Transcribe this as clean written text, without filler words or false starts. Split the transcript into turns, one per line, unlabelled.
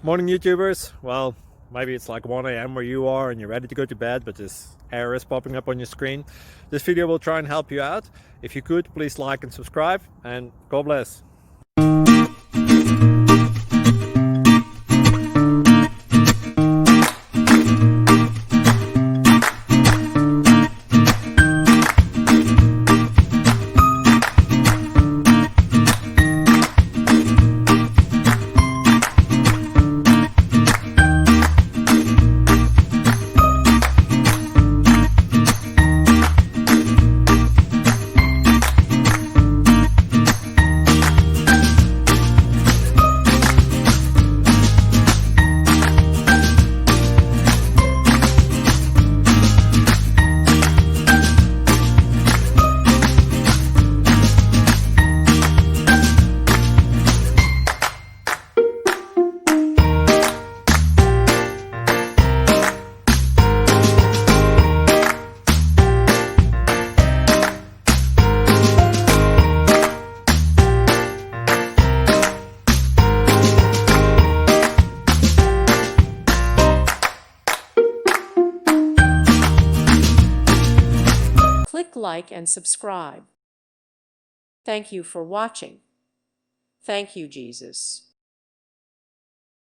Morning YouTubers. Well, maybe it's like 1 a.m. where you are and you're ready to go to bed, but this error is popping up on your screen. This video will try and help you out. If you could, please like and subscribe, and God bless.
Click like and subscribe. Thank you for watching. Thank you, Jesus.